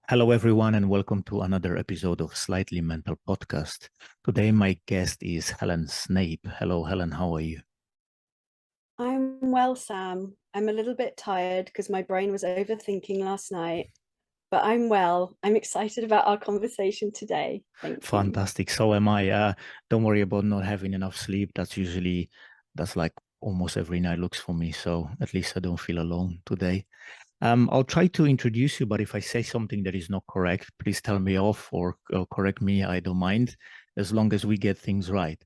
Hello, everyone, and welcome to another episode of Slightly Mental Podcast. Today, my guest is Helen Snape. Hello, Helen. How are you? I'm well, Sam. I'm a little bit tired because my brain was overthinking last night, but I'm well. I'm excited about our conversation today. Thank you. Fantastic. So am I. Don't worry about not having enough sleep. That's like almost every night looks for me. So at least I don't feel alone today. I'll try to introduce you, but if I say something that is not correct, please tell me off or correct me. I don't mind, as long as we get things right.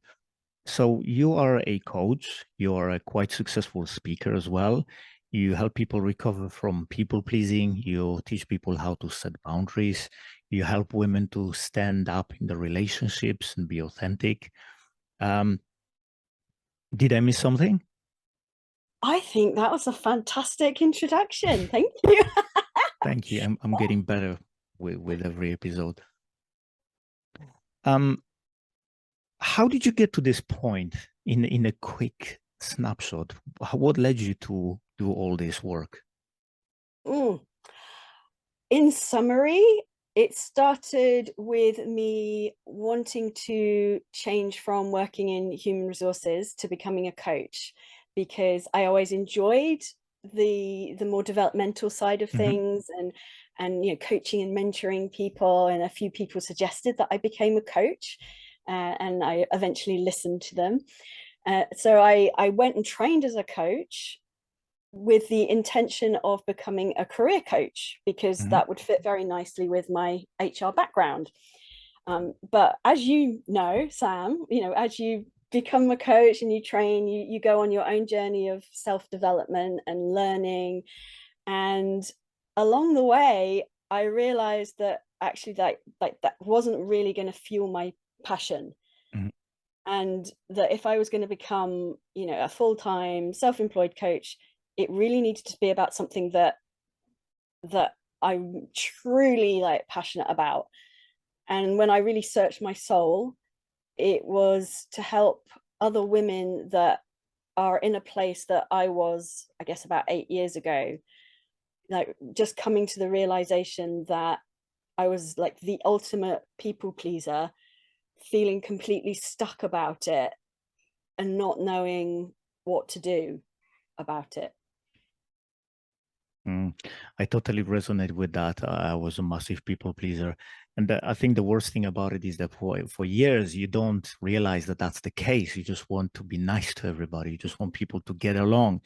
So you are a coach, you are a quite successful speaker as well. You help people recover from people pleasing, you teach people how to set boundaries, you help women to stand up in the relationships and be authentic. Um, did I miss something? I think that was a fantastic introduction. Thank you. Thank you. I'm getting better with every episode. Um, how did you get to this point in a quick snapshot? What led you to do all this work? Mm. In summary, it started with me wanting to change from working in human resources to becoming a coach because I always enjoyed the more developmental side of Hmm. things and coaching and mentoring people, and a few people suggested that I became a coach, and I eventually listened to them. So I went and trained as a coach with the intention of becoming a career coach because Hmm. that would fit very nicely with my HR background. But as you know, Sam, as you become a coach and you train, you go on your own journey of self-development and learning. And along the way, I realized that actually that wasn't really going to fuel my passion, and that if I was going to become, a full-time self-employed coach, it really needed to be about something that I'm truly like passionate about. And when I really searched my soul, it was to help other women that are in a place that I was, I guess, about 8 years ago, like just coming to the realization that I was like the ultimate people pleaser, feeling completely stuck about it and not knowing what to do about it. Mm, I totally resonate with that. I was a massive people pleaser. And I think the worst thing about it is that for years, you don't realize that that's the case. You just want to be nice to everybody. You just want people to get along.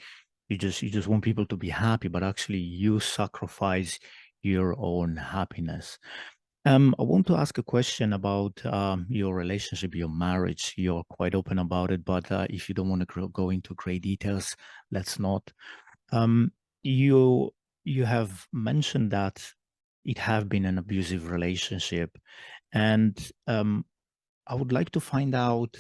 You just want people to be happy, but actually you sacrifice your own happiness. I want to ask a question about your relationship, your marriage. You're quite open about it, but if you don't want to go into great details, let's not. Um, you you have mentioned that it have been an abusive relationship, and I would like to find out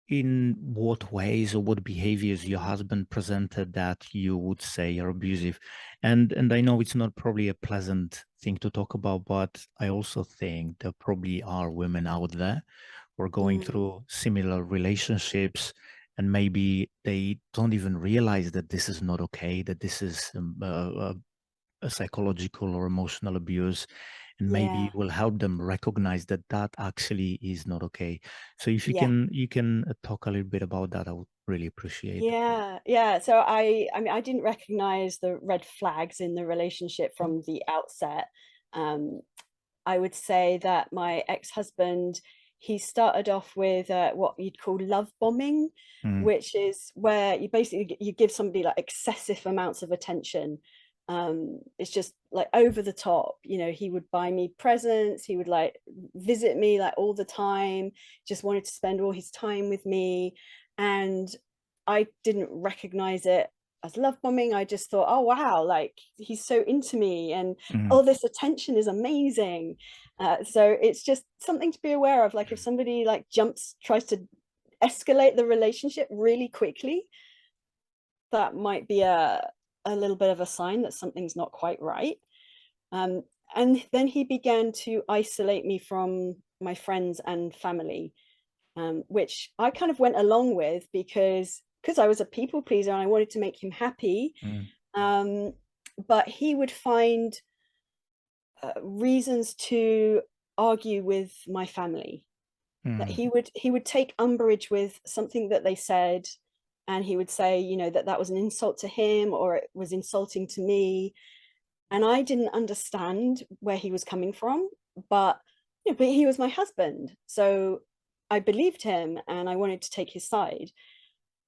in what ways or what behaviors your husband presented that you would say are abusive. And I know it's not probably a pleasant thing to talk about, but I also think there probably are women out there who are going Mm, through similar relationships, and maybe they don't even realize that this is not okay, that this is a psychological or emotional abuse, and maybe yeah, it will help them recognize that that actually is not okay. So if yeah, you can talk a little bit about that, I would really appreciate. yeah. So I mean, I didn't recognize the red flags in the relationship from the outset. Um, I would say that my ex-husband, he started off with what you'd call love bombing, Mm, which is where you basically you give somebody like excessive amounts of attention. It's just like over the top. He would buy me presents, he would like visit me like all the time, just wanted to spend all his time with me. And I didn't recognize it as love bombing. I just thought, oh wow, like he's so into me, and mm, oh, this attention is amazing. So it's just something to be aware of. Like if somebody like tries to escalate the relationship really quickly, that might be a little bit of a sign that something's not quite right. Um, and then he began to isolate me from my friends and family, which I kind of went along with because I was a people pleaser and I wanted to make him happy. mm, Um, but he would find reasons to argue with my family. That Mm, he would take umbrage with something that they said, and he would say, you know, that that was an insult to him or it was insulting to me, and I didn't understand where he was coming from, but you know, but he was my husband, so I believed him and I wanted to take his side.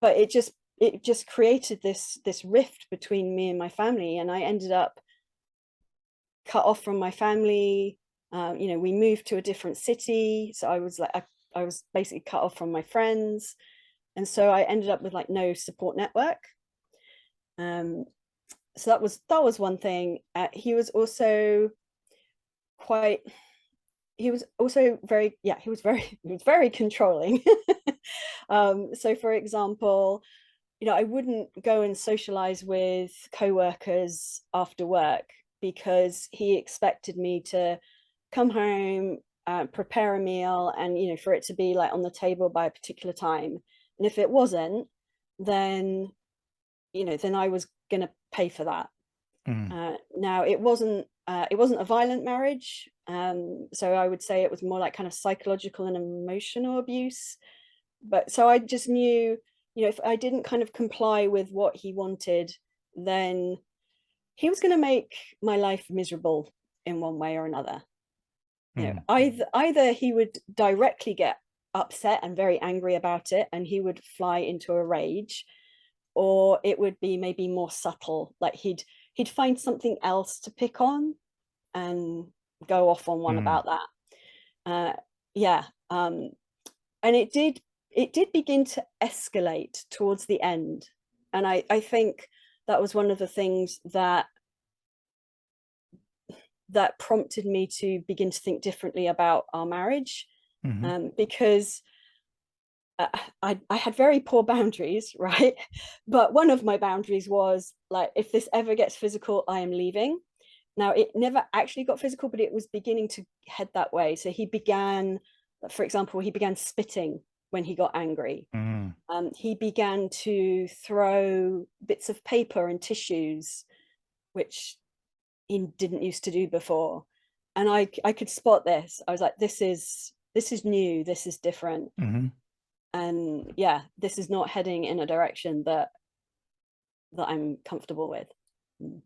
But it just created this rift between me and my family, and I ended up cut off from my family. You know, we moved to a different city, so I was basically cut off from my friends, and so I ended up with like no support network. Um, so that was one thing. He was also quite. He was also very, yeah, he was very controlling. So, for example, you know, I wouldn't go and socialize with coworkers after work because he expected me to come home, prepare a meal, and you know, for it to be like on the table by a particular time. And if it wasn't, then you know, then I was going to pay for that. mm, Now it wasn't a violent marriage, so I would say it was more like kind of psychological and emotional abuse. But so I just knew, you know, if I didn't kind of comply with what he wanted, then he was going to make my life miserable in one way or another. You know, mm, either he would directly get upset and very angry about it, and he would fly into a rage, or it would be maybe more subtle, like he'd find something else to pick on and go off on one mm, about that. Uh, yeah, and it did begin to escalate towards the end, and I think that was one of the things that prompted me to begin to think differently about our marriage, mhm, because I had very poor boundaries, right? But one of my boundaries was like, if this ever gets physical, I am leaving. Now, it never actually got physical, but it was beginning to head that way. So he began, for example, he began spitting when he got angry. mm, He began to throw bits of paper and tissues, which he didn't used to do before. And I could spot this. I was like, this is new, this is different. mhm. And yeah, this is not heading in a direction that I'm comfortable with. Mm.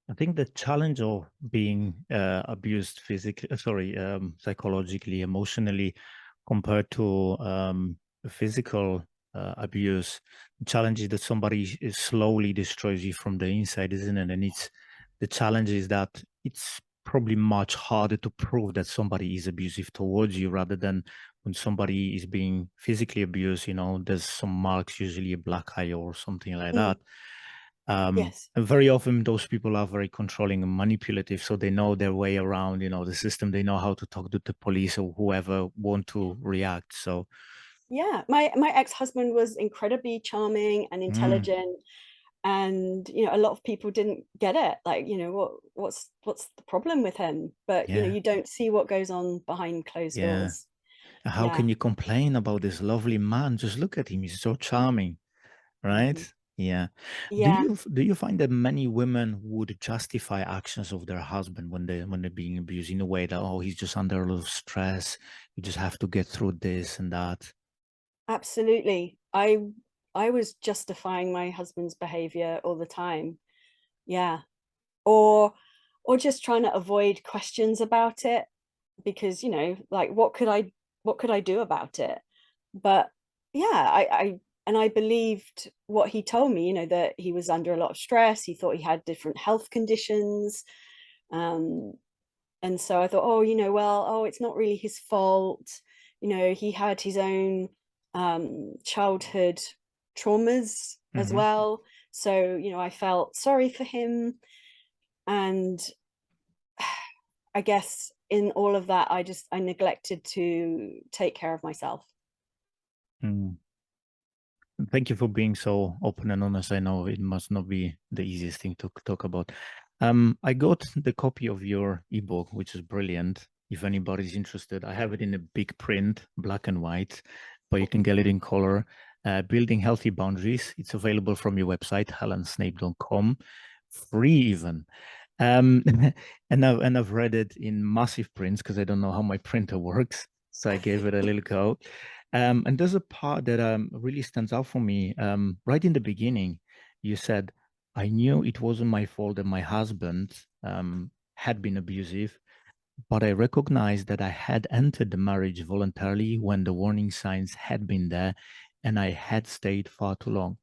I think the challenge of being abused physically, sorry, psychologically, emotionally, compared to physical abuse, the challenge is that somebody slowly destroys you from the inside, isn't it? And it's the challenge is that it's probably much harder to prove that somebody is abusive towards you rather than when somebody is being physically abused, you know, there's some marks, usually a black eye or something like that. Mm. Yes. And very often those people are very controlling and manipulative, so they know their way around, you know, the system. They know how to talk to the police or whoever want to react. So, Yeah, my ex-husband was incredibly charming and mm, intelligent, and you know, a lot of people didn't get it. Like, you know, what's the problem with him? But you know, yeah, you don't see what goes on behind closed yeah. doors. How Yeah. can you complain about this lovely man? Just look at him; he's so charming, right? Mhm. Yeah. Yeah, Do you find that many women would justify actions of their husband when they're being abused in a way that, oh, he's just under a lot of stress, you just have to get through this and that? absolutely. I was justifying my husband's behavior all the time. Yeah. Or or just trying to avoid questions about it, because you know, like what could I do about it? But yeah, I and I believed what he told me, you know, that he was under a lot of stress, he thought he had different health conditions. um and so I thought, oh, you know, well, oh, it's not really his fault, you know, he had his own childhood traumas as Hmm. well. So you know, I felt sorry for him, and I guess in all of that, I neglected to take care of myself. Thank you for being so open and honest. I know it must not be the easiest thing to talk about. I got the copy of your ebook, which is brilliant. If anybody's interested, I have it in a big print, black and white, but you can get it in color. Building Healthy Boundaries. It's available from your website, helensnape.com, free even. Um, and I've read it in massive prints because I don't know how my printer works. So I gave it a little go. And there's a part that really stands out for me. Right in the beginning, you said, I knew it wasn't my fault that my husband had been abusive, but I recognized that I had entered the marriage voluntarily when the warning signs had been there and I had stayed far too long.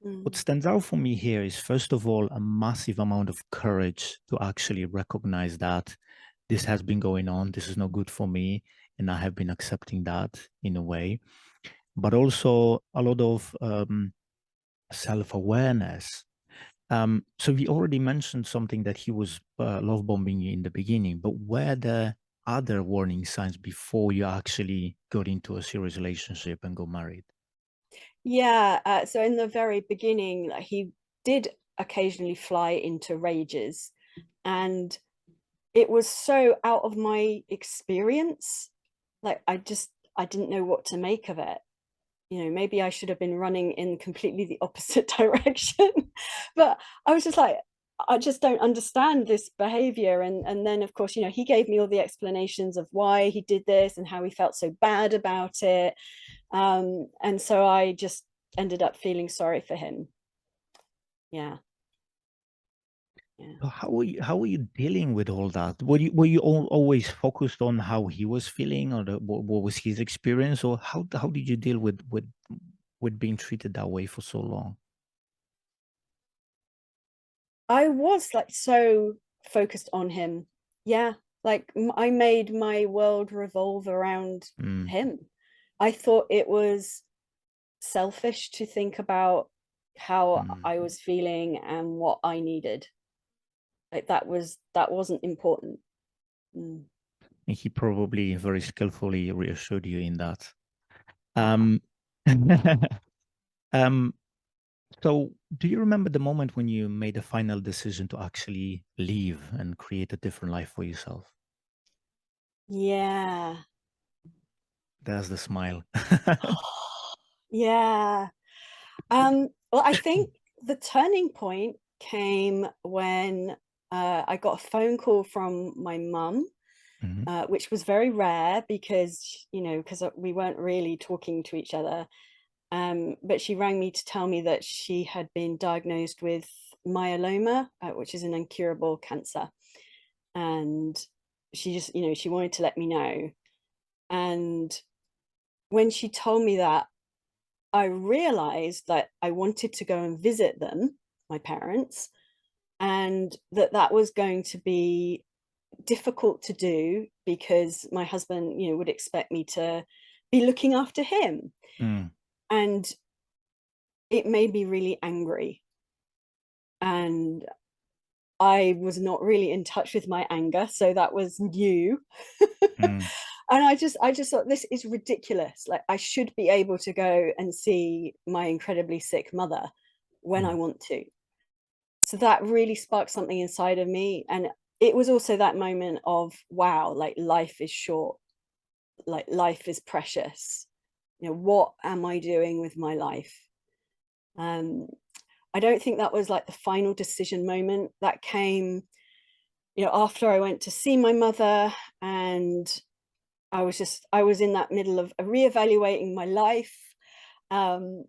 What Mm. stands out for me here is, first of all, a massive amount of courage to actually recognize that this has been going on, this is not good for me, and I have been accepting that in a way. But also a lot of self-awareness. So we already mentioned something that he was love bombing you in the beginning, but were there other warning signs before you actually got into a serious relationship and got married? Yeah, so in the very beginning, like, he did occasionally fly into rages, and it was so out of my experience. Like, I didn't know what to make of it. You know, maybe I should have been running in completely the opposite direction. But I was just like, I just don't understand this behavior. And then of course, you know, he gave me all the explanations of why he did this and how he felt so bad about it. And so I just ended up feeling sorry for him. Yeah, yeah. So how were you dealing with all that? Were you always focused on how he was feeling, or what was his experience, or how did you deal with being treated that way for so long? I was like so focused on him. Yeah, like I made my world revolve around Mm, him. I thought it was selfish to think about how mm. I was feeling and what I needed. Like that wasn't important. Mm. And he probably very skillfully reassured you in that. Ah. Um, um, so do you remember the moment when you made a final decision to actually leave and create a different life for yourself? Yeah. There's the smile. Yeah. Well, I think the turning point came when I got a phone call from my mum, Mhm. which was very rare because, you know, because we weren't really talking to each other. But she rang me to tell me that she had been diagnosed with myeloma, which is an incurable cancer. And she just, you know, she wanted to let me know. And when she told me that, I realized that I wanted to go and visit them, my parents, and that that was going to be difficult to do because my husband, you know, would expect me to be looking after him. Mm, And it made me really angry. And I was not really in touch with my anger, so that was new. mm, And I just thought this is ridiculous. Like I should be able to go and see my incredibly sick mother when I mm, want to. So that really sparked something inside of me. And it was also that moment of wow, like life is short, like life is precious. You know, what am I doing with my life? Um, I don't think that was like the final decision moment. That came, you know, after I went to see my mother, and I was in that middle of reevaluating my life, um,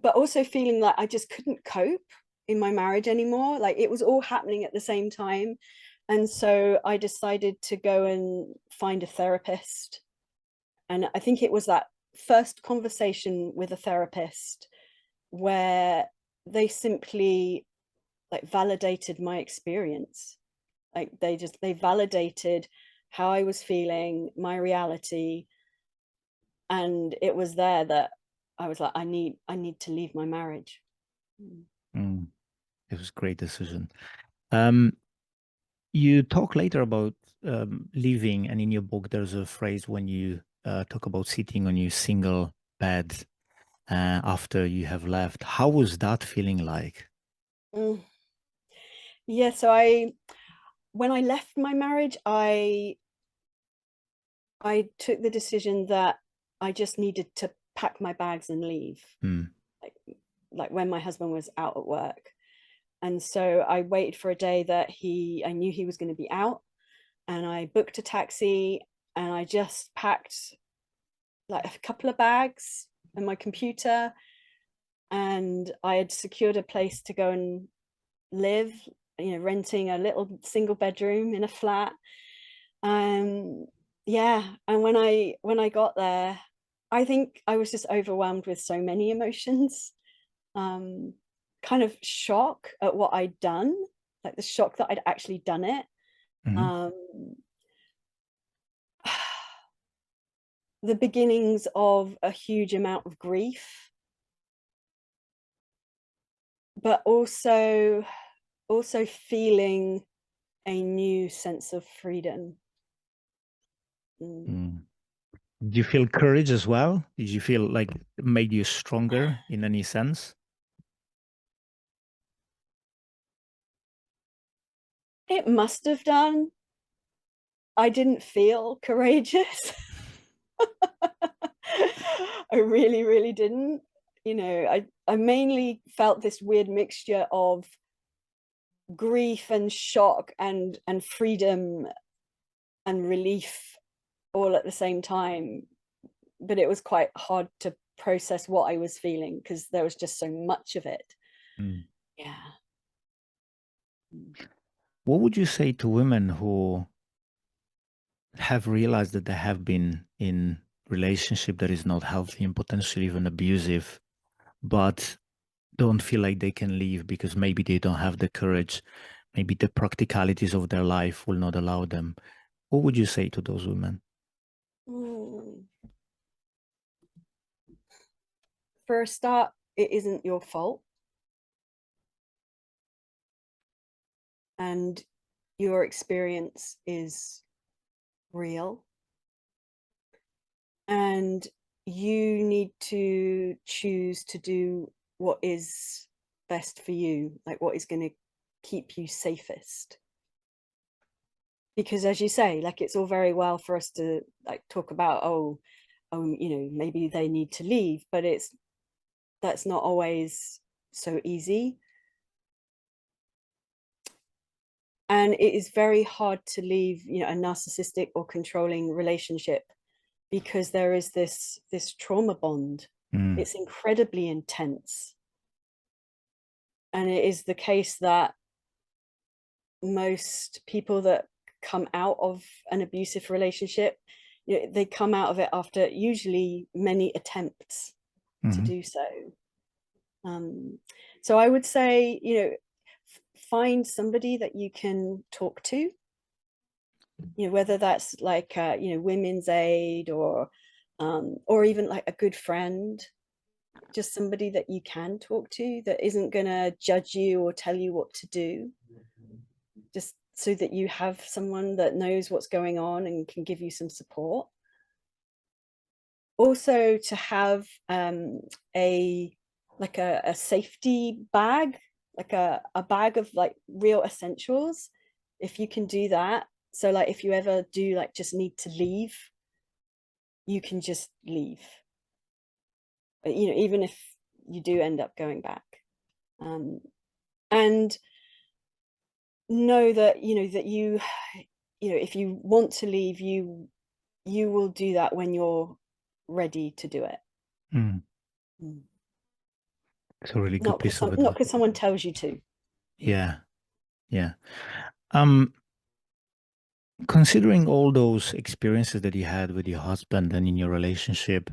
but also feeling like I just couldn't cope in my marriage anymore. Like it was all happening at the same time. And so I decided to go and find a therapist. And I think it was that first conversation with a therapist where they simply like validated my experience. Like they validated how I was feeling, my reality, and it was there that I was like, I need to leave my marriage. Mm. mm. It was a great decision. Um, you talk later about leaving, and in your book, there's a phrase when you talk about sitting on your single bed after you have left. How was that feeling like? Mm. Yeah, so I when I left my marriage, I took the decision that I just needed to pack my bags and leave. Mm, Like like when my husband was out at work. And so I waited for a day that I knew he was going to be out, and I booked a taxi, and I just packed like a couple of bags and my computer, and I had secured a place to go and live, renting a little single bedroom in a flat. Yeah, and when I got there, I think I was just overwhelmed with so many emotions. um Kind of shock at what I'd done, like the shock that I'd actually done it. Mhm. um the beginnings of a huge amount of grief, but also feeling a new sense of freedom. Mm. Mm. Did you feel courage as well? Did you feel like it made you stronger in any sense? It must have done. I didn't feel courageous. I really, really didn't. I mainly felt this weird mixture of grief and shock and freedom and relief all at the same time. But it was quite hard to process what I was feeling because there was just so much of it. Mm. Yeah. What would you say to women who have realized that they have been in relationship that is not healthy and potentially even abusive, but don't feel like they can leave because maybe they don't have the courage, maybe the practicalities of their life will not allow them? What would you say to those women? Mm. For a start, it isn't your fault, and your experience is real, and you need to choose to do what is best for you, like what is going to keep you safest. Because as you say, like, it's all very well for us to like talk about, maybe they need to leave, but that's not always so easy. And it is very hard to leave, a narcissistic or controlling relationship, because there is this trauma bond. Mm. It's incredibly intense. And it is the case that most people that come out of an abusive relationship, they come out of it after usually many attempts to Mhm. do so. Um, so I would say, find somebody that you can talk to, whether that's like, Women's Aid, or even like a good friend, just somebody that you can talk to that isn't going to judge you or tell you what to do, just so that you have someone that knows what's going on and can give you some support. Also, to have a a safety bag, like a bag of like real essentials, if you can do that. So like if you ever do like just need to leave, you can just leave, even if you do end up going back. And know that if you want to leave, you will do that when you're ready to do it. Mm. Mm. It's a really good Not piece of not advice. because someone tells you to. Yeah, yeah. Um, Considering all those experiences that you had with your husband and in your relationship,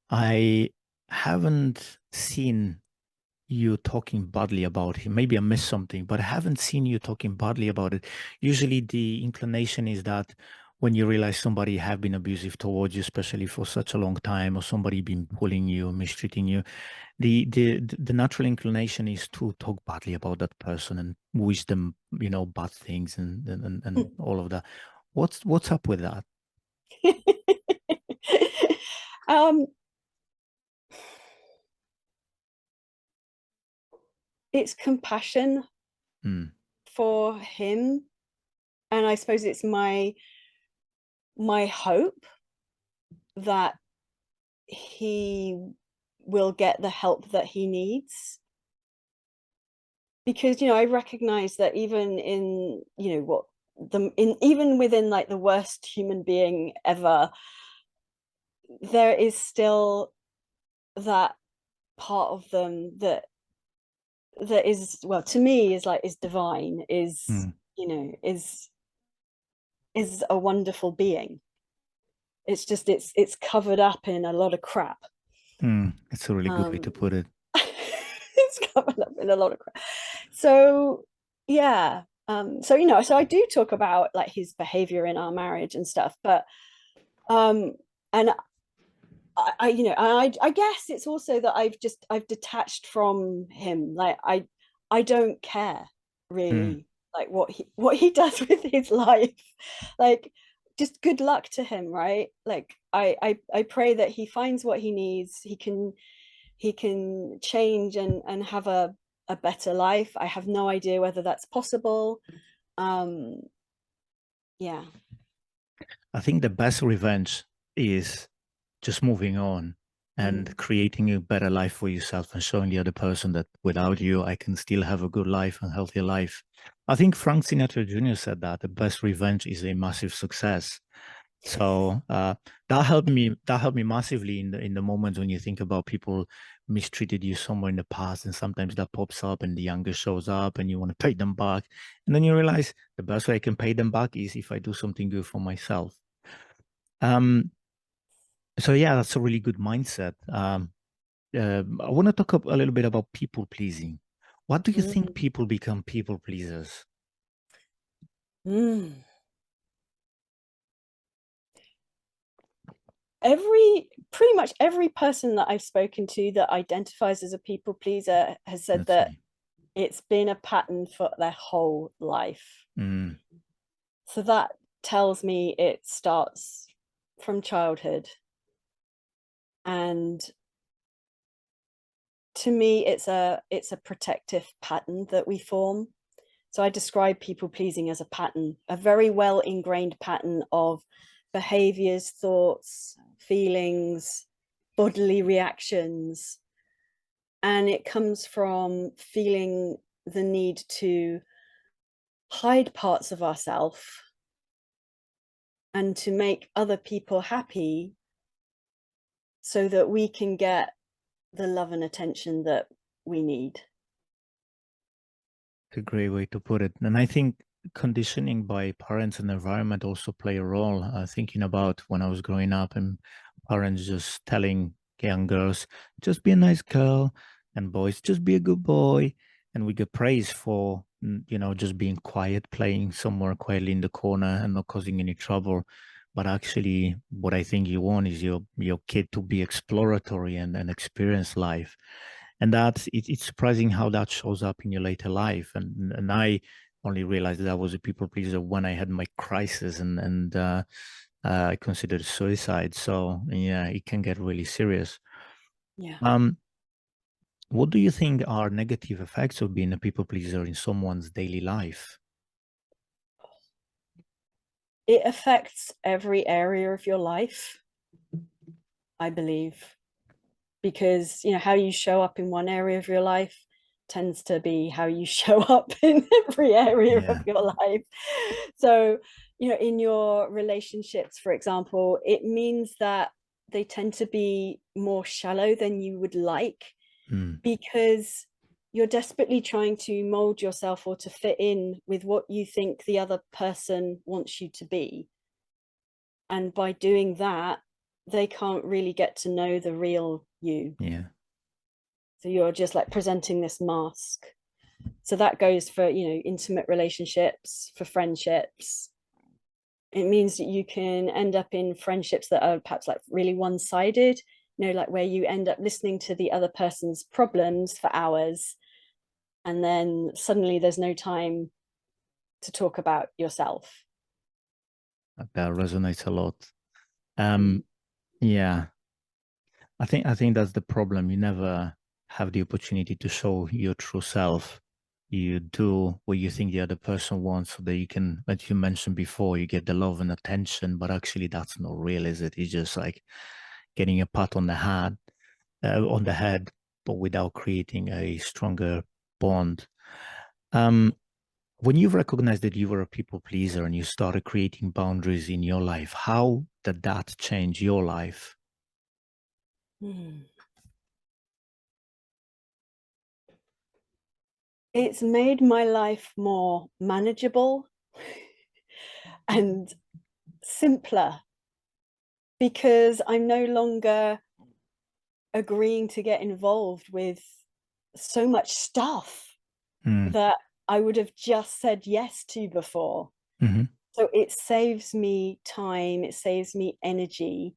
I haven't seen you talking badly about him. Maybe I missed something, but I haven't seen you talking badly about it. Usually the inclination is that when you realize somebody have been abusive towards you, especially for such a long time, or somebody been bullying you, mistreating you, the natural inclination is to talk badly about that person and wish them, bad things and all of that. What's up with that? um it's compassion Mm, for him, and I suppose it's my hope that he will get the help that he needs. because I recognize that even in what the in even within like the worst human being ever, there is still that part of them that is, well, to me is like is divine, is Mm, is a wonderful being. It's just it's covered up in a lot of crap. it's a really good way to um put it. it's covered up in a lot of crap. So yeah, so so I do talk about like his behavior in our marriage and stuff, but um and I guess it's also that I've detached from him. Like I don't care Mm. really like what he does with his life. Like just good luck to him, right? Like I pray that he finds what he needs. He can change and have a better life. I have no idea whether that's possible. Um yeah. I think the best revenge is just moving on and Mm. creating a better life for yourself and showing the other person that without you, I can still have a good life and healthy life. I think Frank Sinatra Jr. said that the best revenge is a massive success. So that helped me massively in the moments when you think about people mistreated you somewhere in the past, and sometimes that pops up and the anger shows up and you want to pay them back. And then you realize the best way I can pay them back is if I do something good for myself. Um, so yeah, that's a really good mindset. I want to talk a little bit about people pleasing. What do you think Mm. people become people pleasers? Mm. Pretty much every person that I've spoken to that identifies as a people pleaser has said That's that me. it's been a pattern for their whole life. Mm, So that tells me it starts from childhood. And to me, it's a protective pattern that we form. So I describe people pleasing as a pattern, a very well ingrained pattern of behaviors, thoughts, feelings, bodily reactions. And it comes from feeling the need to hide parts of ourselves and to make other people happy so that we can get the love and attention that we need. it's a great way to put it. And I think conditioning by parents and environment also play a role. Thinking about when I was growing up and parents just telling young girls, just be a nice girl, and boys, just be a good boy. And we get praise for, just being quiet, playing somewhere quietly in the corner and not causing any trouble. But actually, what I think you want is your kid to be exploratory and experience life. And it's surprising how that shows up in your later life. And I only realized that I was a people pleaser when I had my crisis and I considered suicide. So yeah, it can get really serious. Yeah. Um, what do you think are negative effects of being a people pleaser in someone's daily life? It affects every area of your life, I believe, because how you show up in one area of your life tends to be how you show up in every area of Yeah, your life. So in your relationships, for example, it means that they tend to be more shallow than you would like, mm, because you're desperately trying to mold yourself or to fit in with what you think the other person wants you to be. And by doing that, they can't really get to know the real you. yeah. So you're just like presenting this mask. So that goes for, intimate relationships, for friendships. It means that you can end up in friendships that are perhaps like really one-sided, like where you end up listening to the other person's problems for hours, and then suddenly there's no time to talk about yourself. That resonates a lot. Mm. Um, yeah, I think that's the problem. You never have the opportunity to show your true self. You do what you think the other person wants so that you can, as you mentioned before, you get the love and attention, but actually that's not real, is it? It's just like getting a pat on the head, but without creating a stronger bond. When you recognized that you were a people pleaser and you started creating boundaries in your life, how did that change your life? It's made my life more manageable and simpler because I'm no longer agreeing to get involved with so much stuff Mm. that I would have just said yes to before. Hmm. So it saves me time, it saves me energy,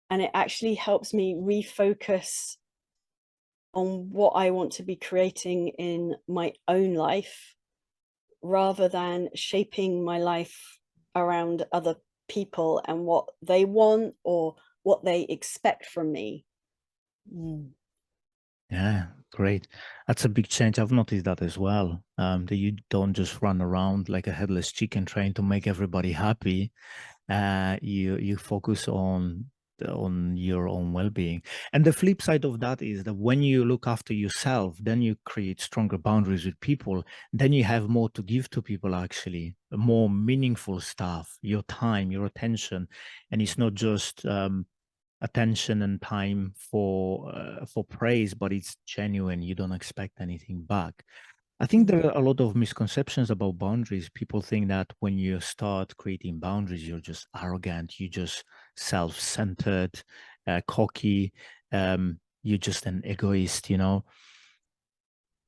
and it actually helps me refocus on what I want to be creating in my own life rather than shaping my life around other people and what they want or what they expect from me. Mm. Yeah, great. That's a big change. I've noticed that as well. That you don't just run around like a headless chicken trying to make everybody happy. You focus on your own well-being. And the flip side of that is that when you look after yourself, then you create stronger boundaries with people. Then you have more to give to people, actually, more meaningful stuff, your time, your attention. And it's not just attention and time for praise, but it's genuine. You don't expect anything back. I think there Mm. are a lot of misconceptions about boundaries. People think that when you start creating boundaries, you're just arrogant, you just self-centered, cocky, you're just an egoist, you know.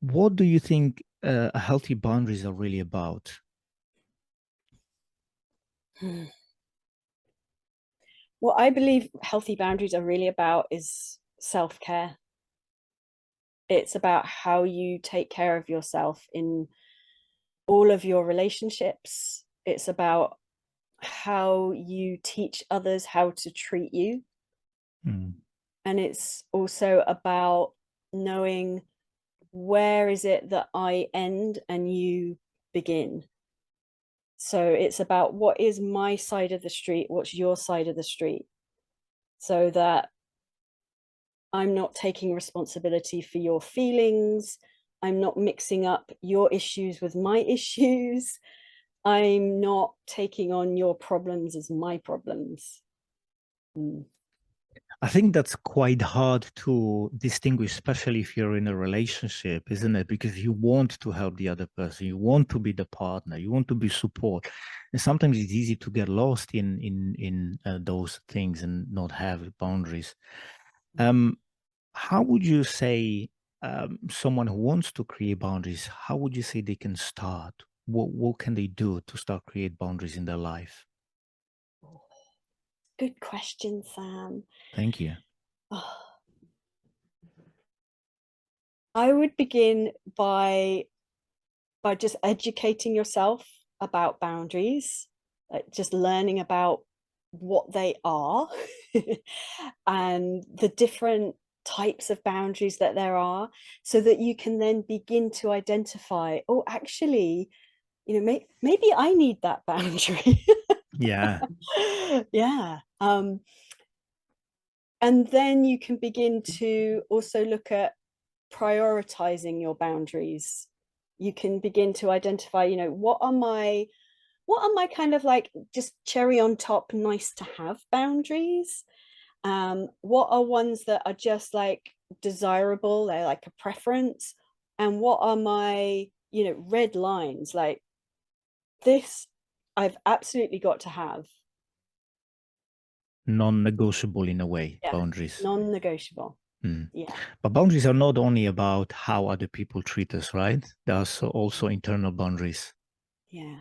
What do you think healthy boundaries are really about? What I believe healthy boundaries are really about is self-care. It's about how you take care of yourself in all of your relationships. It's about how you teach others how to treat you. Mm. And it's also about knowing where is it that I end and you begin. So it's about what is my side of the street, what's your side of the street, so that I'm not taking responsibility for your feelings. I'm not mixing up your issues with my issues. I'm not taking on your problems as my problems. Mm. I think that's quite hard to distinguish, especially if you're in a relationship, isn't it? Because you want to help the other person, you want to be the partner, you want to be support, and sometimes it's easy to get lost in those things and not have boundaries. Um, how would you say someone who wants to create boundaries? How would you say they can start? What can they do to start create boundaries in their life? Good question, Sam. Thank you. Oh, I would begin by just educating yourself about boundaries, like just learning about what they are and the different types of boundaries that there are, so that you can then begin to identify, oh, actually, maybe I need that boundary. Yeah. Yeah. And then you can begin to also look at prioritizing your boundaries. You can begin to identify, what are my kind of like just cherry on top nice to have boundaries. What are ones that are just like desirable, they're like a preference, and what are my red lines, like this I've absolutely got to have. Non-negotiable in a way, Yeah, boundaries. non-negotiable. Mm. Yeah, But boundaries are not only about how other people treat us, right? There are also internal boundaries. yeah,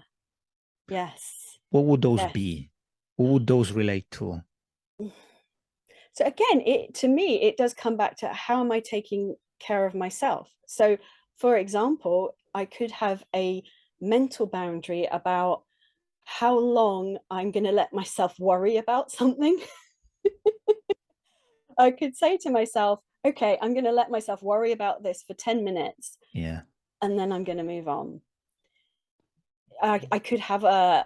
yes, What would those yes. be? What would those relate to? So again, it to me, it does come back to how am I taking care of myself? So, for example, I could have a mental boundary about how long I'm going to let myself worry about something. I could say to myself, okay, I'm going to let myself worry about this for 10 minutes Yeah. and then I'm going to move on. I could have a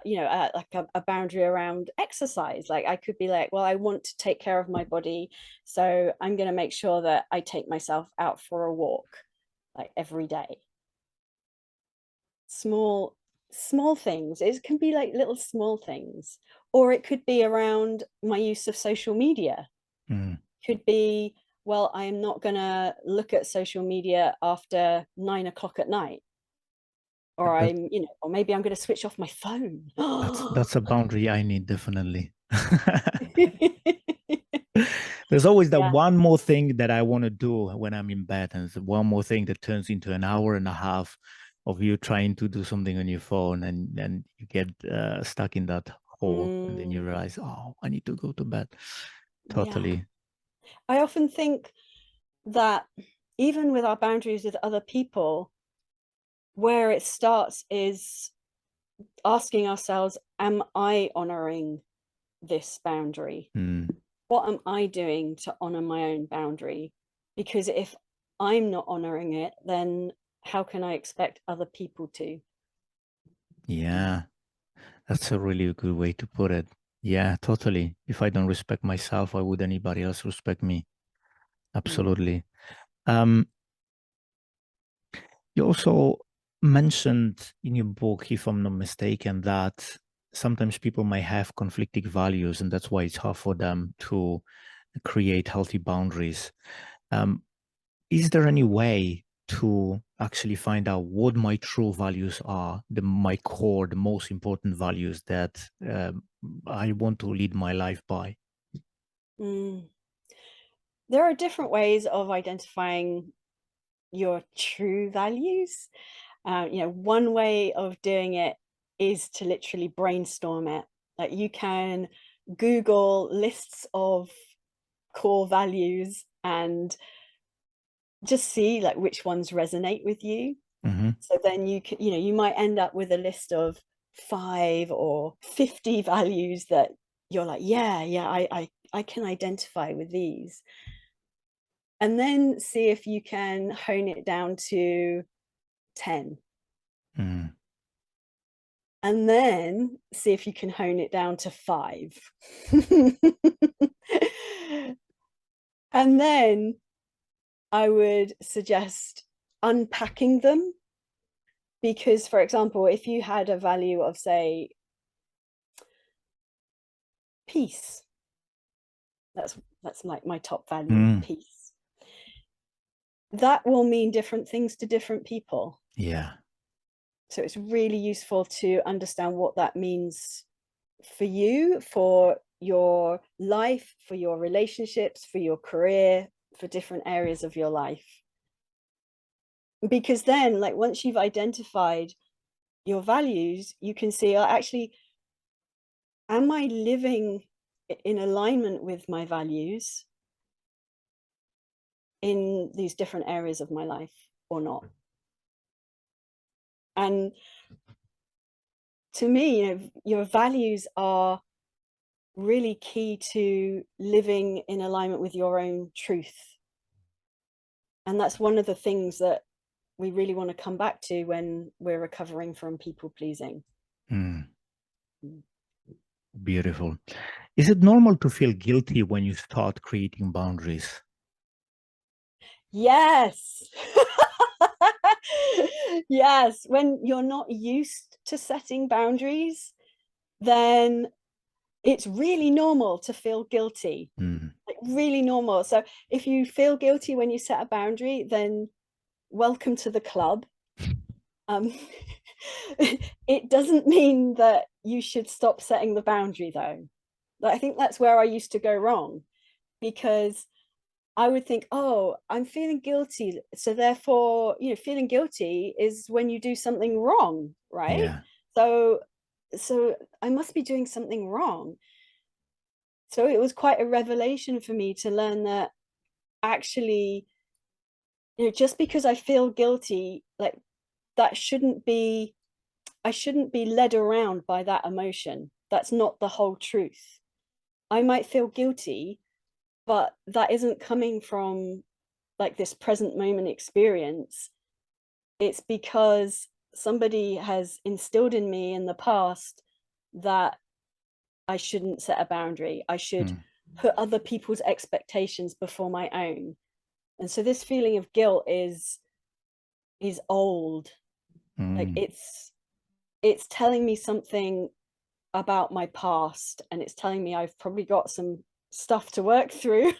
boundary around exercise. Like I could be like, well, I want to take care of my body, so I'm going to make sure that I take myself out for a walk like every day. small things. It can be like little small things, or it could be around my use of social media. Could be, well, I am not going to look at social media after 9 o'clock at night, or That, I'm, or maybe I'm going to switch off my phone. that's a boundary I need, definitely. There's always that Yeah. one more thing that I want to do when I'm in bed, and it's one more thing that turns into an hour and a half of you trying to do something on your phone, and then you get stuck in that hole, and then you realize, oh, I need to go to bed. Yeah. Totally. I often think that even with our boundaries with other people, where it starts is asking ourselves, am I honoring this boundary? What am I doing to honor my own boundary? Because if I'm not honoring it, then how can I expect other people to? Yeah, that's a really good way to put it. Yeah, totally. If I don't respect myself, why would anybody else respect me? Absolutely. Um, You also mentioned in your book, if I'm not mistaken, that sometimes people might have conflicting values, and that's why it's hard for them to create healthy boundaries. Um, is there any way to actually find out what my true values are, my core, the most important values that I want to lead my life by? There are different ways of identifying your true values. One way of doing it is to literally brainstorm it. Like, you can Google lists of core values and just see like which ones resonate with you. So then you can, you might end up with a list of 5 or 50 values that you're like, I can identify with these. And then see if you can hone it down to 10. And then see if you can hone it down to 5. And then I would suggest unpacking them, because, for example, if you had a value of, say, peace, that's like my top value, peace, that will mean different things to different people. Yeah. So it's really useful to understand what that means for you, for your life, for your relationships, for your career, for different areas of your life. Because then, like, once you've identified your values, you can see, actually, am I living in alignment with my values in these different areas of my life or not? And to me, your values are really key to living in alignment with your own truth. And that's one of the things that we really want to come back to when we're recovering from people pleasing. Beautiful. Is it normal to feel guilty when you start creating boundaries? Yes. Yes. When you're not used to setting boundaries, then it's really normal to feel guilty. Like, really normal. So if you feel guilty when you set a boundary, then welcome to the club. It doesn't mean that you should stop setting the boundary, though. I think that's where I used to go wrong, because I would think, oh, I'm feeling guilty, so therefore, feeling guilty is when you do something wrong, right? Yeah. So I must be doing something wrong. So it was quite a revelation for me to learn that, actually, just because I feel guilty, like, that shouldn't be, I shouldn't be led around by that emotion. That's not the whole truth. I might feel guilty, but that isn't coming from like this present moment experience. It's because somebody has instilled in me in the past that I shouldn't set a boundary. I should put other people's expectations before my own. And so this feeling of guilt is old. Like Mm. it's telling me something about my past, and it's telling me I've probably got some stuff to work through,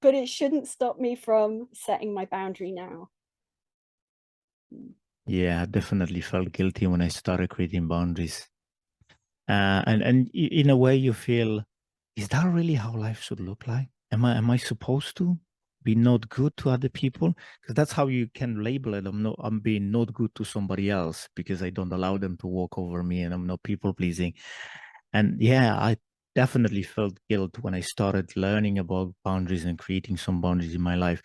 but it shouldn't stop me from setting my boundary now. Yeah, I definitely felt guilty when I started creating boundaries. And in a way you feel, is that really how life should look like? Am I supposed to be not good to other people? Because that's how you can label it. I'm being not good to somebody else because I don't allow them to walk over me and I'm not people pleasing. And yeah, I definitely felt guilt when I started learning about boundaries and creating some boundaries in my life.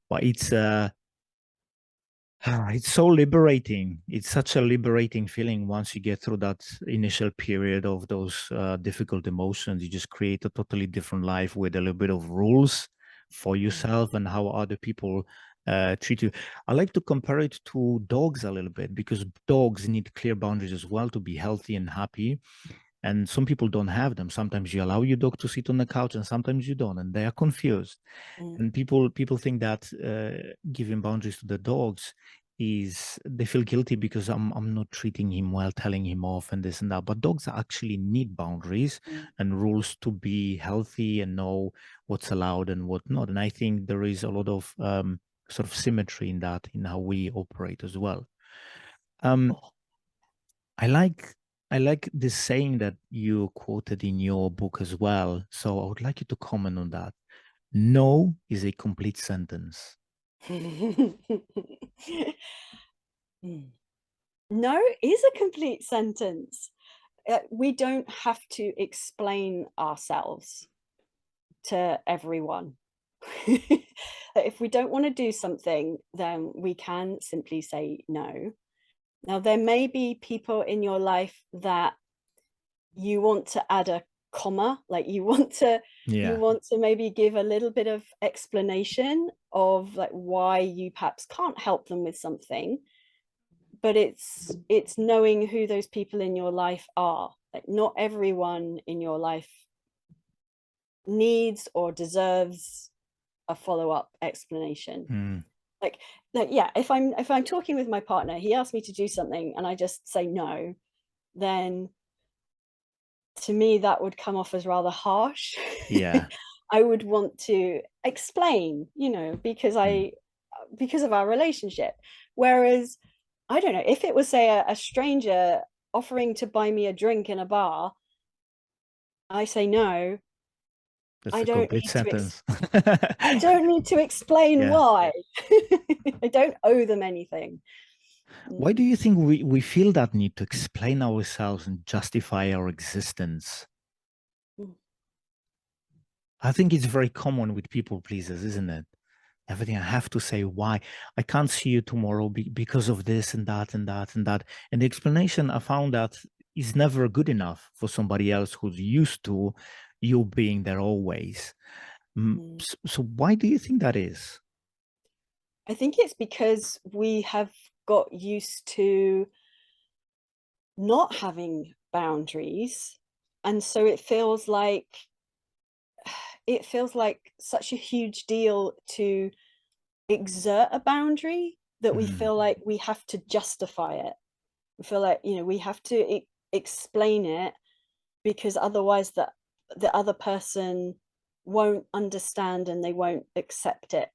But it's so liberating. It's such a liberating feeling once you get through that initial period of those difficult emotions. You just create a totally different life with a little bit of rules for yourself and how other people treat you. I like to compare it to dogs a little bit because dogs need clear boundaries as well to be healthy and happy. And some people don't have them. Sometimes you allow your dog to sit on the couch and sometimes you don't, and they are confused. Mm, And people think that giving boundaries to the dogs is they feel guilty because I'm not treating him well, telling him off and this and that. But dogs actually need boundaries mm. and rules to be healthy and know what's allowed and what not. And I think there is a lot of sort of symmetry in that, in how we operate as well. Um, I like I like this saying that you quoted in your book as well. So I would like you to comment on that. No is a complete sentence. Mm. No is a complete sentence. We don't have to explain ourselves to everyone. If we don't want to do something, then we can simply say no. Now, there may be people in your life that you want to add a comma, like you Yeah. want to maybe give a little bit of explanation of like why you perhaps can't help them with something, but it's knowing who those people in your life are. Like not everyone in your life needs or deserves a follow-up explanation. Mm, like like yeah, if I'm talking with my partner, he asks me to do something and I just say no, then to me that would come off as rather harsh. yeah. I would want to explain, Mm, because of our relationship. Whereas I don't know, if it was, say, a stranger offering to buy me a drink in a bar, I say no. that's I a don't complete need to sentence. I don't need to explain Yeah. why. I don't owe them anything. Why do Mm. you think we feel that need to explain ourselves and justify our existence? Mm. I think it's very common with people pleasers, isn't it? Everything I have to say why. I can't see you tomorrow because of this and that and that and that. And the explanation I found that is never good enough for somebody else who's used to you being there always. Mm. So why do you think that is? I think it's because we have got used to not having boundaries, and so it feels like such a huge deal to exert a boundary that we Mm, feel like we have to justify it. We feel like, we have to explain it, because otherwise the other person won't understand and they won't accept it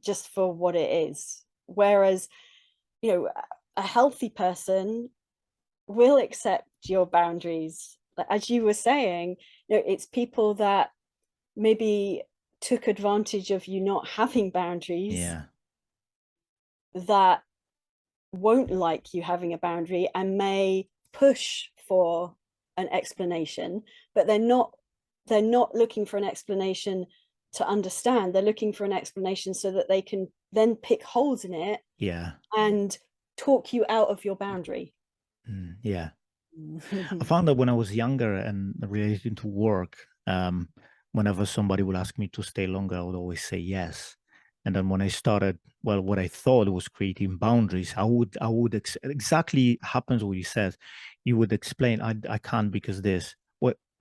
just for what it is. Whereas, a healthy person will accept your boundaries. Like, as you were saying, it's people that maybe took advantage of you not having boundaries yeah. that won't like you having a boundary and may push for an explanation, but they're not looking for an explanation to understand. They're looking for an explanation so that they can then pick holes in it Yeah. and talk you out of your boundary. Yeah. I found that when I was younger and relating to work, whenever somebody would ask me to stay longer, I would always say yes. And then when I started, well, what I thought was creating boundaries, I would exactly happens what you said. You would explain, I can't because this.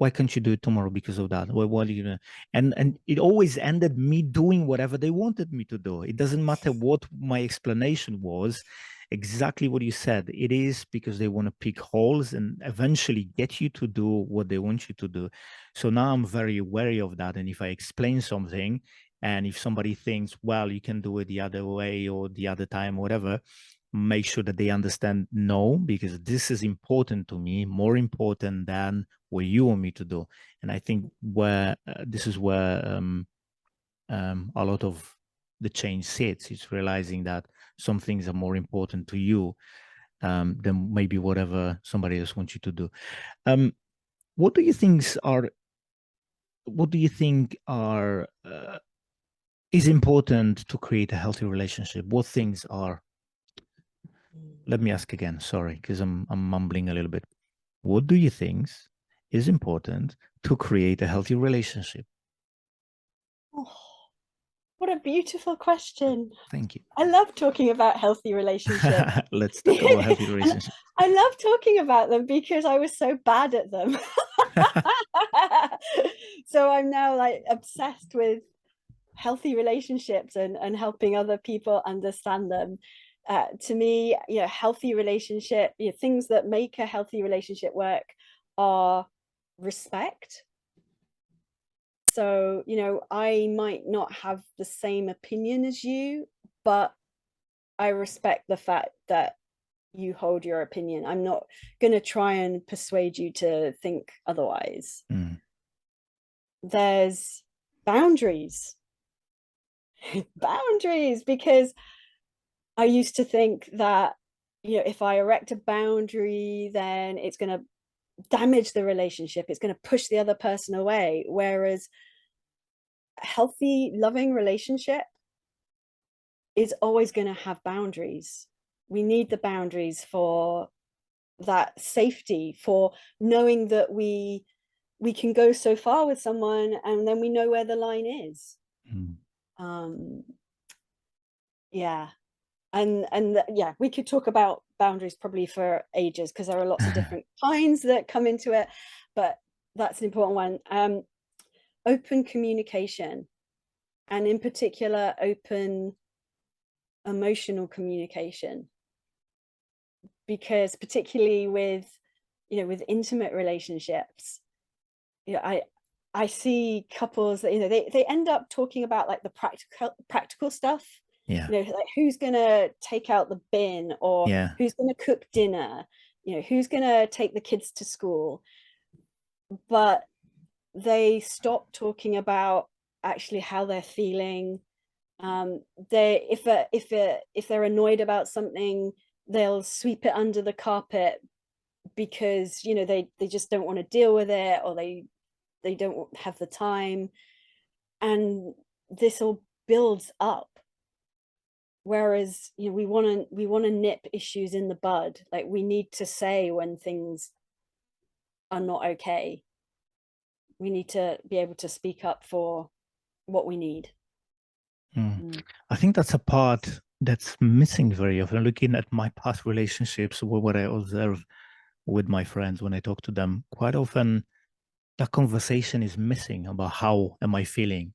Why can't you do it tomorrow because of that? What are you gonna? And it always ended me doing whatever they wanted me to do. It doesn't matter what my explanation was. exactly what you said. It is because they want to pick holes and eventually get you to do what they want you to do. So now I'm very wary of that. And if I explain something, and if somebody thinks, well, you can do it the other way or the other time, or whatever, make sure that they understand no, because this is important to me, more important than what you want me to do. And I think where this is where a lot of the change sits. It's realizing that some things are more important to you than maybe whatever somebody else wants you to do. Um, what do you think are? What do you think are is important to create a healthy relationship? What things are? Let me ask again. Sorry, because I'm mumbling a little bit. What do you think is important to create a healthy relationship? Oh, what a beautiful question. Thank you. I love talking about healthy relationships. Let's talk about healthy And relationship. I love talking about them because I was so bad at them. So I'm now like obsessed with healthy relationships and helping other people understand them. To me, healthy relationship, things that make a healthy relationship work are respect. So, I might not have the same opinion as you, but I respect the fact that you hold your opinion. I'm not going to try and persuade you to think otherwise. Mm. There's boundaries. Boundaries, because I used to think that, if I erect a boundary, then it's going to damage the relationship. It's going to push the other person away. Whereas a healthy, loving relationship is always going to have boundaries. We need the boundaries for that safety, for knowing that we can go so far with someone and then we know where the line is. Mm. um yeah, and yeah, we could talk about boundaries probably for ages because there are lots of different kinds that come into it, but that's an important one. Open communication, and in particular open emotional communication, because particularly with with intimate relationships, I see couples that they end up talking about like the practical stuff, Yeah. like who's gonna take out the bin, or Yeah. who's gonna cook dinner, who's gonna take the kids to school, but they stop talking about actually how they're feeling. They if they're annoyed about something, they'll sweep it under the carpet because they just don't want to deal with it, or they don't have the time, and this all builds up. Whereas we want to nip issues in the bud. Like, we need to say when things are not okay. We need to be able to speak up for what we need. Mm. Mm. I think that's a part that's missing very often. Looking at my past relationships, what I observe with my friends when I talk to them, quite often that conversation is missing about how am I feeling.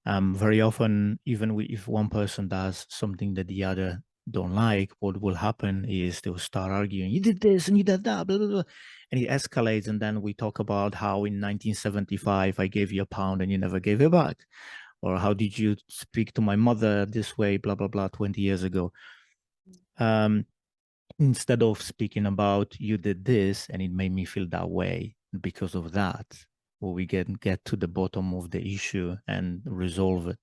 Very often, even if one person does something that the other don't like, what will happen is they'll start arguing. You did this and you did that, blah, blah, blah. And it escalates. And then we talk about how in 1975 I gave you a pound and you never gave it back. Or how did you speak to my mother this way, blah, blah, blah, 20 years ago. Um, Instead of speaking about you did this and it made me feel that way because of that, where we get to the bottom of the issue and resolve it.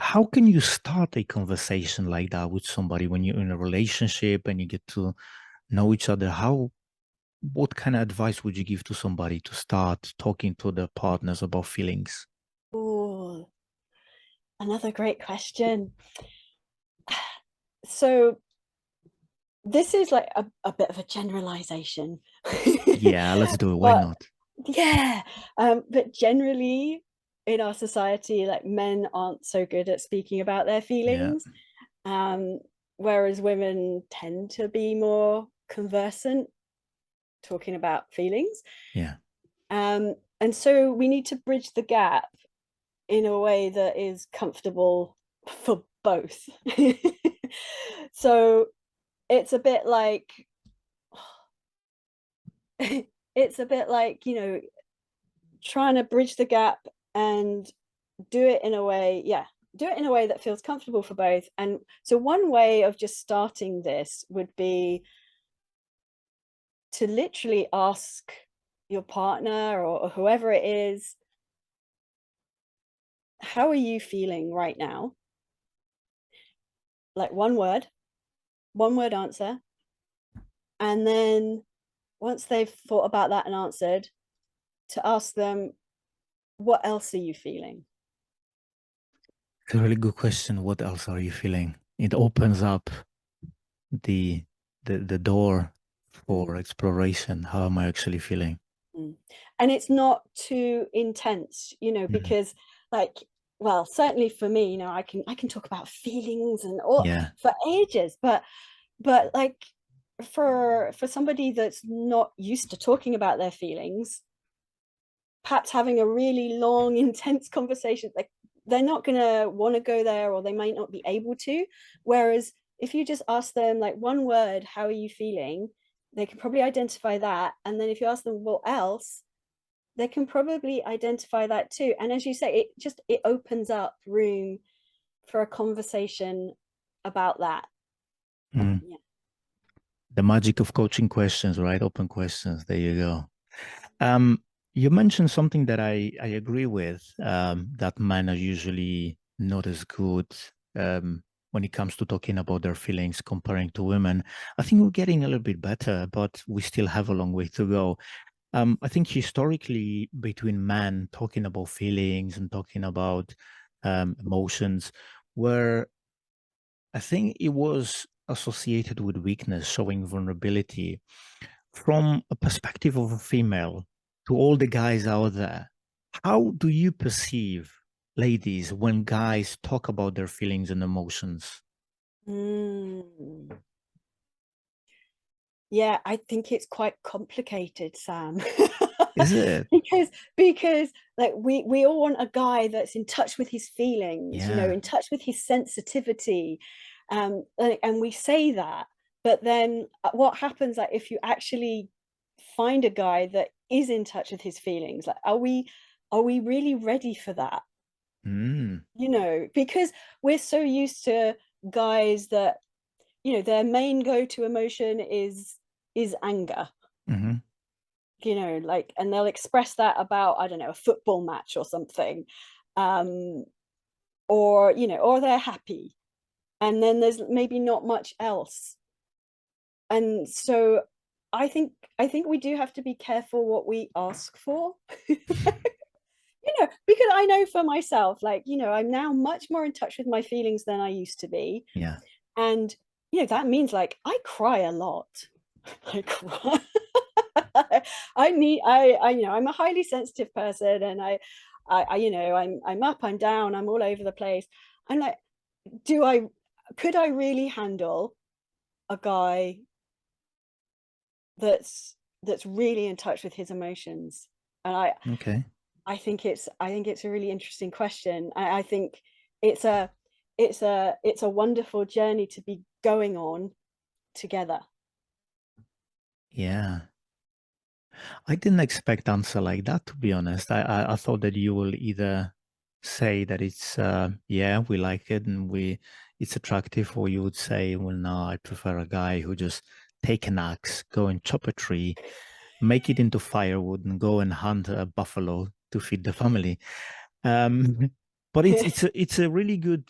How can you start a conversation like that with somebody when you're in a relationship and you get to know each other? What kind of advice would you give to somebody to start talking to their partners about feelings? Oh, another great question. So this is like a bit of a generalization. Yeah, let's do it. Why But not? yeah, but generally in our society, like, men aren't so good at speaking about their Yeah, feelings, um, whereas women tend to be more conversant talking about feelings. yeah. And so we need to bridge the gap in a way that is comfortable for both. So it's a bit like it's a bit like, you know, trying to bridge the gap and do it in a way, yeah, do it in a way that feels comfortable for both. And so one way of just starting this would be to literally ask your partner or whoever it is, how are you feeling right now? Like one word answer. And then once they've thought about that and answered, to ask them, what else are you feeling? It's a really good question. What else are you feeling? It opens up the the door Mm, for exploration. How am I actually feeling? mm. And it's not too intense, you know, Mm, because like, well, certainly for me, you know, I can talk about feelings and all yeah. for ages, but like for somebody that's not used to talking about their feelings, perhaps having a really long, intense conversation, like they're not gonna want to go there, or they might not be able to. Whereas if you just ask them like one word, how are you feeling? They can probably identify that. And then if you ask them what else, they can probably identify that too. And as you say, it opens up room for a conversation about that. Mm. Yeah. The magic of coaching questions, right? Open questions. There you go. Um, you mentioned something that I agree with, that men are usually not as good when it comes to talking about their feelings comparing to women. I think we're getting a little bit better, but we still have a long way to go. I think historically, between men talking about feelings and talking about emotions, were I think it was associated with weakness, showing vulnerability. From a perspective of a female, to all the guys out there, how do you perceive ladies when guys talk about their feelings and emotions? Mm. Yeah, I think it's quite complicated, Sam. Is it? Because like we all want a guy that's in touch with his feelings, you know, Yeah. in touch with his sensitivity. And we say that, but then what happens like if you actually find a guy that is in touch with his feelings? Like are we really ready for that? Mm. You know, because we're so used to guys that, you know, their main go-to emotion is anger, Hmm. you know, like, and they'll express that about, I don't know, a football match or something, um or, you know, or they're happy, and then there's maybe not much else. And so I think we do have to be careful what we ask for. You know, because I know for myself, like, you know, I'm now much more in touch with my feelings than I used to be. Yeah. And you know, that means like I cry a lot. I cry. I you know, I'm a highly sensitive person, and I you know, I'm up, I'm down, I'm all over the place. I'm like, do I could I really handle a guy that's really in touch with his emotions? And Okay. I think it's a really interesting question. I think it's a wonderful journey to be going on together. Yeah. I didn't expect answer like that, to be honest. I thought that you will either say that it's yeah, we like it and we it's attractive, or you would say, well, no, I prefer a guy who just take an axe, go and chop a tree, make it into firewood, and go and hunt a buffalo to feed the family. Um, but it's a really good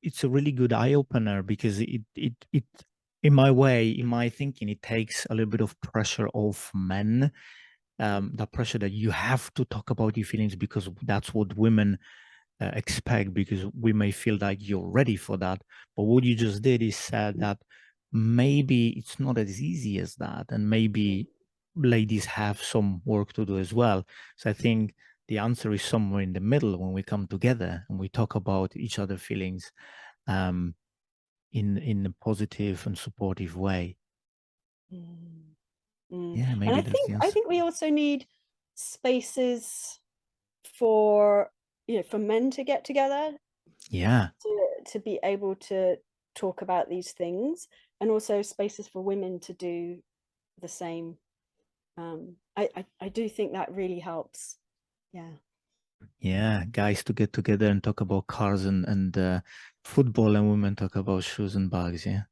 it's a really good eye opener, because it in my way, in my thinking, it takes a little bit of pressure off men, the pressure that you have to talk about your feelings because that's what women expect, because we may feel like you're ready for that. But what you just did is said that maybe it's not as easy as that, and maybe ladies have some work to do as well. So I think the answer is somewhere in the middle when we come together and we talk about each other feelings, um, in a positive and supportive way. Mm. Mm. Yeah, And maybe I that's think the I answer. think we also need spaces for, you know, for men to get together. Yeah. to be able to talk about these things, and also spaces for women to do the same. I do think that really helps. Yeah. Yeah, guys to get together and talk about cars and football, and women talk about shoes and bags. Yeah,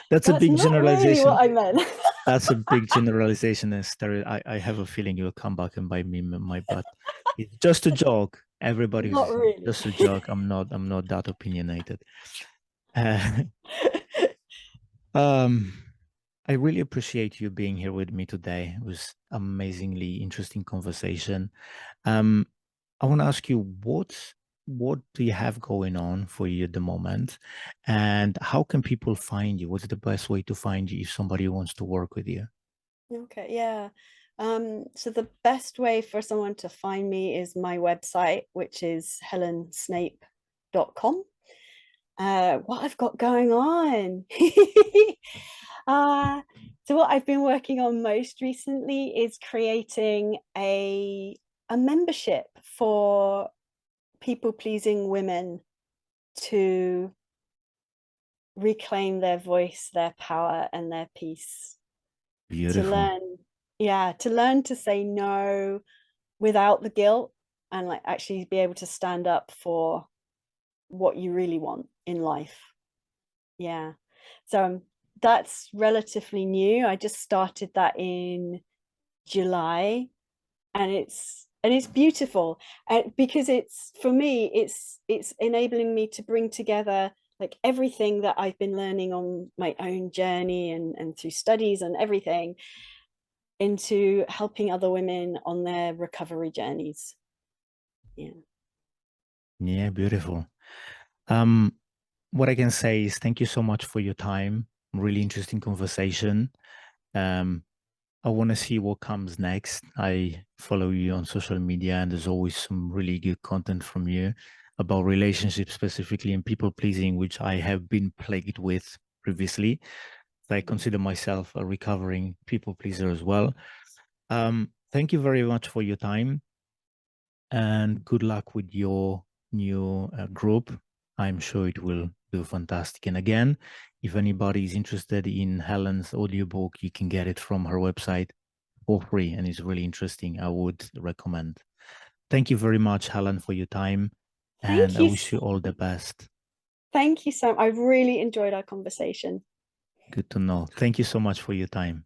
that's a That's big not really what generalization. I meant. That's a big generalization and I have a feeling you'll come back and bite me in my butt. It's just a joke. Not Everybody's really. just a joke. I'm not that opinionated. Uh, um, I really appreciate you being here with me today. It was amazingly interesting conversation. Um, I want to ask you what do you have going on for you at the moment, and how can people find you? What's the best way to find you if somebody wants to work with you? Okay, yeah. So the best way for someone to find me is my website, which is helensnape.com. What I've got going on. uh, so what I've been working on most recently is creating a membership for people-pleasing women to reclaim their voice, their power, and their peace. To Beautiful. learn, yeah, to learn to say no without the guilt, and like actually be able to stand up for what you really want in life. Yeah. So that's relatively new. I just started that in July, and it's beautiful, because it's, for me, it's enabling me to bring together like everything that I've been learning on my own journey and through studies and everything, into helping other women on their recovery journeys. Yeah. Yeah, beautiful. Um, what I can say is thank you so much for your time. Really interesting conversation. Um, I want to see what comes next. I follow you on social media, and there's always some really good content from you about relationships specifically and people pleasing, which I have been plagued with previously. I consider myself a recovering people pleaser as well. Thank you very much for your time, and good luck with your new group. I'm sure it will do fantastic. And again, if anybody is interested in Helen's audiobook, you can get it from her website for free, and it's really interesting. I would recommend. Thank you very much, Helen, for your time, and Thank I you. wish you all the best. Thank you, Sam. I've really enjoyed our conversation. Good to know. Thank you so much for your time.